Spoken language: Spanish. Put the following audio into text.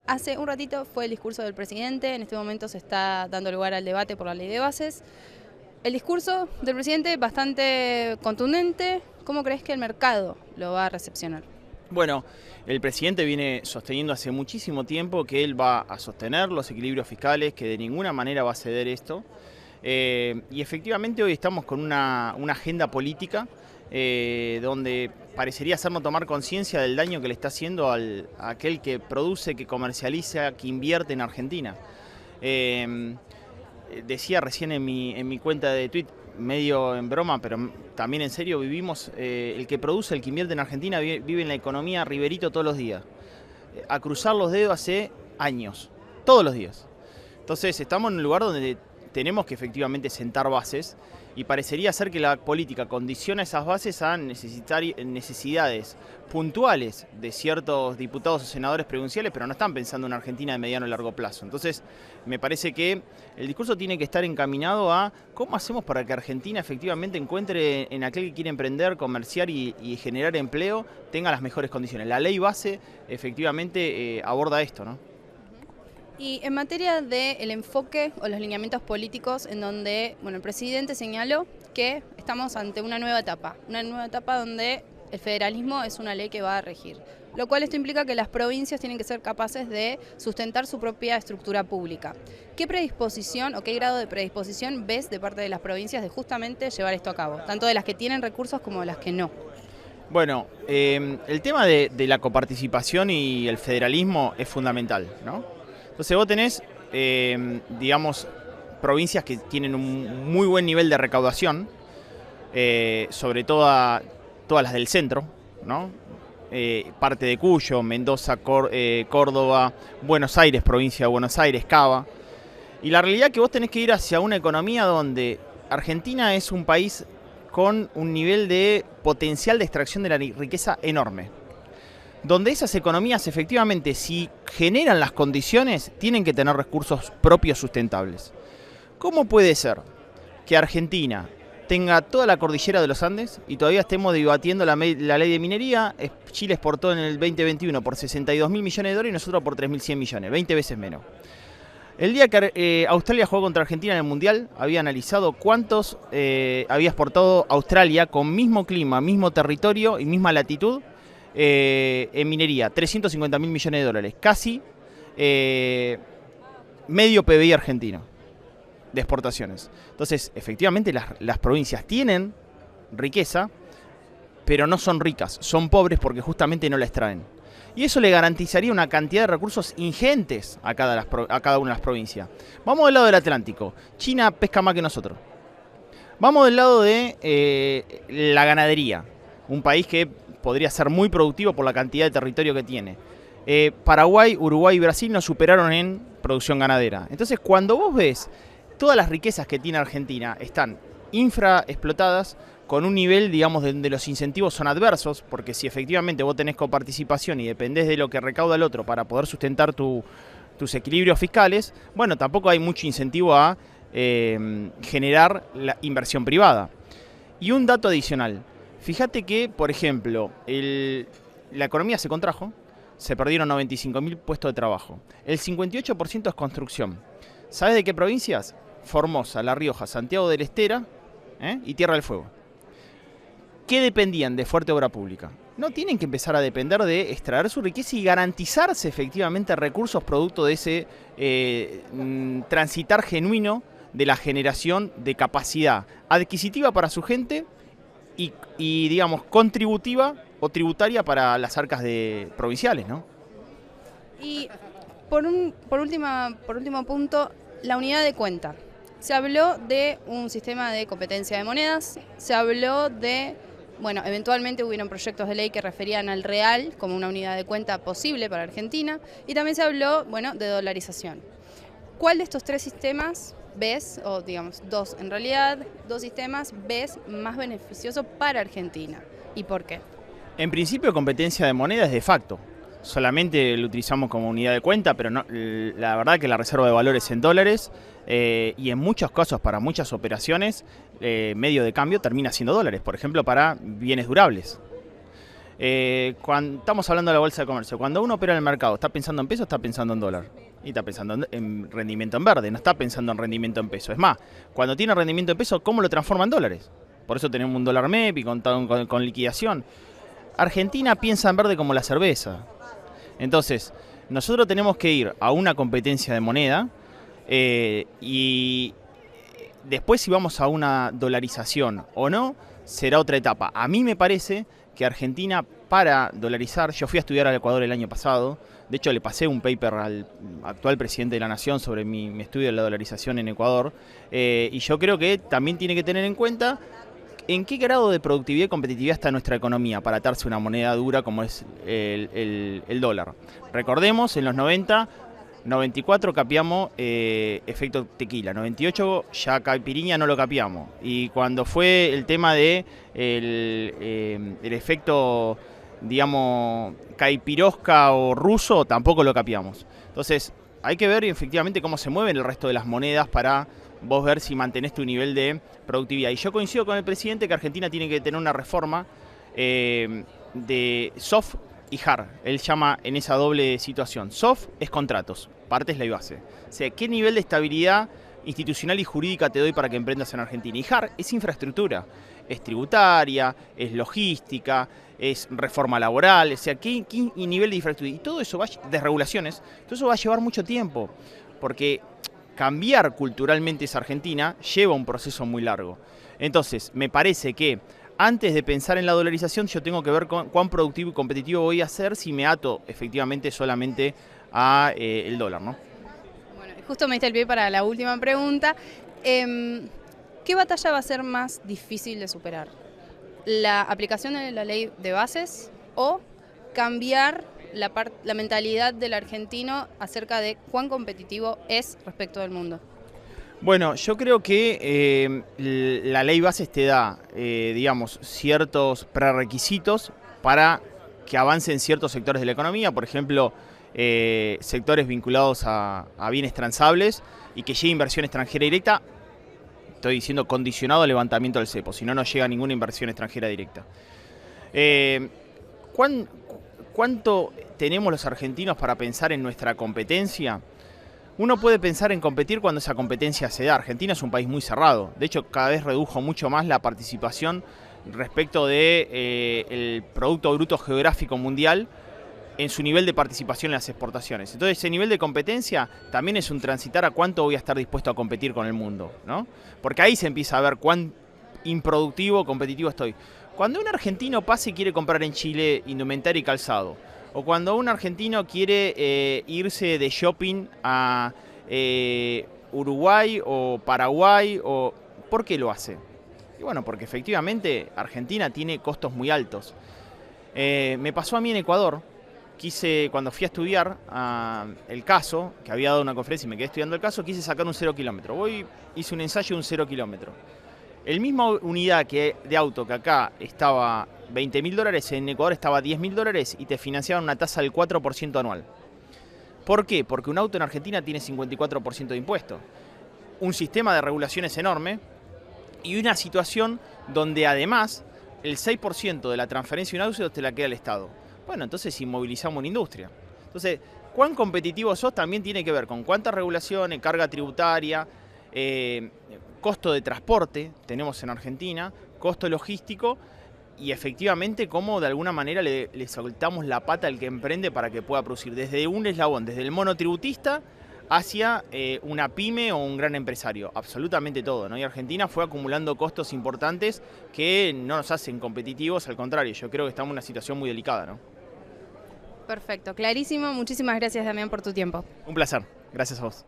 Hace un ratito fue el discurso del presidente, en este momento se está dando lugar al debate por la ley de bases. El discurso del presidente bastante contundente. ¿Cómo crees que el mercado lo va a recepcionar? Bueno, el presidente viene sosteniendo hace muchísimo tiempo que él va a sostener los equilibrios fiscales, que de ninguna manera va a ceder esto. Y efectivamente hoy estamos con una agenda política donde parecería hacernos tomar conciencia del daño que le está haciendo a aquel que produce, que comercializa, que invierte en Argentina. Decía recién en mi cuenta de Twitter, medio en broma, pero también en serio, vivimos, el que produce, el que invierte en Argentina, vive en la economía Riverito todos los días. A cruzar los dedos hace años, todos los días. Entonces estamos en un lugar donde tenemos que efectivamente sentar bases y parecería ser que la política condiciona esas bases a necesidades puntuales de ciertos diputados o senadores provinciales, pero no están pensando en una Argentina de mediano y largo plazo. Entonces me parece que el discurso tiene que estar encaminado a cómo hacemos para que Argentina efectivamente encuentre en aquel que quiere emprender, comerciar y generar empleo, tenga las mejores condiciones. La ley base efectivamente aborda esto, ¿no? Y en materia del enfoque o los lineamientos políticos, en donde el presidente señaló que estamos ante una nueva etapa donde el federalismo es una ley que va a regir, lo cual esto implica que las provincias tienen que ser capaces de sustentar su propia estructura pública. ¿Qué predisposición o qué grado de predisposición ves de parte de las provincias de justamente llevar esto a cabo, tanto de las que tienen recursos como de las que no? Bueno, el tema de la coparticipación y el federalismo es fundamental, ¿no? Entonces vos tenés, digamos, provincias que tienen un muy buen nivel de recaudación, sobre todo todas las del centro, ¿no? Parte de Cuyo, Mendoza, Córdoba, Buenos Aires, provincia de Buenos Aires, Cava. Y la realidad es que vos tenés que ir hacia una economía donde Argentina es un país con un nivel de potencial de extracción de la riqueza enorme. Donde esas economías efectivamente, si generan las condiciones, tienen que tener recursos propios sustentables. ¿Cómo puede ser que Argentina tenga toda la cordillera de los Andes y todavía estemos debatiendo la ley de minería? Chile exportó en el 2021 por 62.000 millones de dólares y nosotros por 3.100 millones, 20 veces menos. El día que Australia jugó contra Argentina en el Mundial, había analizado cuántos había exportado Australia con mismo clima, mismo territorio y misma latitud en minería, 350.000 millones de dólares, casi medio PBI argentino de exportaciones. Entonces, efectivamente, las provincias tienen riqueza, pero no son ricas, son pobres porque justamente no la extraen. Y eso le garantizaría una cantidad de recursos ingentes a cada una de las provincias. Vamos del lado del Atlántico. China pesca más que nosotros. Vamos del lado de la ganadería, un país que podría ser muy productivo por la cantidad de territorio que tiene. Paraguay, Uruguay y Brasil nos superaron en producción ganadera. Entonces, cuando vos ves todas las riquezas que tiene Argentina, están infraexplotadas, con un nivel, digamos, donde los incentivos son adversos, porque si efectivamente vos tenés coparticipación y dependés de lo que recauda el otro para poder sustentar tus equilibrios fiscales, bueno, tampoco hay mucho incentivo a generar la inversión privada. Y un dato adicional. Fíjate que, por ejemplo, la economía se contrajo, se perdieron 95.000 puestos de trabajo. El 58% es construcción. ¿Sabes de qué provincias? Formosa, La Rioja, Santiago del Estero y Tierra del Fuego. ¿Qué dependían de fuerte obra pública? No, tienen que empezar a depender de extraer su riqueza y garantizarse efectivamente recursos producto de ese transitar genuino de la generación de capacidad adquisitiva para su gente y digamos, contributiva o tributaria para las arcas provinciales, ¿no? Y por último punto, la unidad de cuenta. Se habló de un sistema de competencia de monedas, se habló de, eventualmente hubieron proyectos de ley que referían al real como una unidad de cuenta posible para Argentina, y también se habló, de dolarización. ¿Cuál de estos tres sistemas ves, o digamos dos en realidad, dos sistemas, ves más beneficioso para Argentina? ¿Y por qué? En principio, competencia de monedas de facto. Solamente lo utilizamos como unidad de cuenta, pero no, la verdad que la reserva de valores es en dólares y en muchos casos, para muchas operaciones, medio de cambio termina siendo dólares, por ejemplo, para bienes durables. Cuando estamos hablando de la bolsa de comercio, cuando uno opera en el mercado, ¿está pensando en peso o está pensando en dólar? Y está pensando en rendimiento en verde, no está pensando en rendimiento en peso. Es más, cuando tiene rendimiento en peso, ¿cómo lo transforma en dólares? Por eso tenemos un dólar MEP y con liquidación. Argentina piensa en verde como la cerveza. Entonces, nosotros tenemos que ir a una competencia de moneda y después si vamos a una dolarización o no, será otra etapa. A mí me parece que Argentina, para dolarizar, yo fui a estudiar al Ecuador el año pasado, de hecho le pasé un paper al actual presidente de la Nación sobre mi estudio de la dolarización en Ecuador, y yo creo que también tiene que tener en cuenta en qué grado de productividad y competitividad está nuestra economía para atarse una moneda dura como es el dólar. Recordemos, en los 94 capiamos efecto tequila, 98 ya caipirinha no lo capiamos. Y cuando fue el tema de el efecto, digamos, caipirosca o ruso, tampoco lo capiamos. Entonces, hay que ver efectivamente cómo se mueven el resto de las monedas para vos ver si mantenés tu nivel de productividad. Y yo coincido con el presidente que Argentina tiene que tener una reforma de soft y hard. Él llama en esa doble situación. Soft es contratos, partes ley base. O sea, ¿qué nivel de estabilidad institucional y jurídica te doy para que emprendas en Argentina? Y hard es infraestructura, es tributaria, es logística, es reforma laboral, o sea, ¿qué nivel de infraestructura? Y todo eso, desregulaciones, todo eso va a llevar mucho tiempo, porque cambiar culturalmente esa Argentina lleva un proceso muy largo. Entonces, me parece que antes de pensar en la dolarización, yo tengo que ver cuán productivo y competitivo voy a ser si me ato efectivamente solamente a el dólar, ¿no? Bueno, justo me diste el pie para la última pregunta. ¿Qué batalla va a ser más difícil de superar? ¿La aplicación de la ley de bases o cambiar la mentalidad del argentino acerca de cuán competitivo es respecto del mundo? Bueno, yo creo que la ley bases te da, digamos, ciertos prerequisitos para que avancen ciertos sectores de la economía, por ejemplo, sectores vinculados a bienes transables y que llegue inversión extranjera directa. Estoy diciendo condicionado al levantamiento del cepo, si no, no llega ninguna inversión extranjera directa. ¿Cuánto tenemos los argentinos para pensar en nuestra competencia? Uno puede pensar en competir cuando esa competencia se da. Argentina es un país muy cerrado. De hecho, cada vez redujo mucho más la participación respecto del Producto Bruto Geográfico Mundial en su nivel de participación en las exportaciones. Entonces, ese nivel de competencia también es un transitar a cuánto voy a estar dispuesto a competir con el mundo, ¿no? Porque ahí se empieza a ver cuán improductivo o competitivo estoy. Cuando un argentino pasa y quiere comprar en Chile indumentaria y calzado, o cuando un argentino quiere irse de shopping a Uruguay o Paraguay, ¿por qué lo hace? Y bueno, porque efectivamente Argentina tiene costos muy altos. Me pasó a mí en Ecuador. Cuando fui a estudiar el caso, que había dado una conferencia y me quedé estudiando el caso, quise sacar un 0 kilómetro. Hice un ensayo de un 0 kilómetro. El misma unidad de auto que acá estaba $20.000, en Ecuador estaba $10.000 y te financiaban una tasa del 4% anual. ¿Por qué? Porque un auto en Argentina tiene 54% de impuestos. Un sistema de regulaciones enorme y una situación donde además el 6% de la transferencia de un auto te la queda el Estado. Bueno, entonces inmovilizamos una industria. Entonces, cuán competitivo sos también tiene que ver con cuántas regulaciones, carga tributaria, costo de transporte tenemos en Argentina, costo logístico y efectivamente cómo de alguna manera le soltamos la pata al que emprende para que pueda producir desde un eslabón, desde el monotributista hacia una pyme o un gran empresario, absolutamente todo, ¿no? Y Argentina fue acumulando costos importantes que no nos hacen competitivos, al contrario, yo creo que estamos en una situación muy delicada, ¿no? Perfecto, clarísimo. Muchísimas gracias, Damián, por tu tiempo. Un placer. Gracias a vos.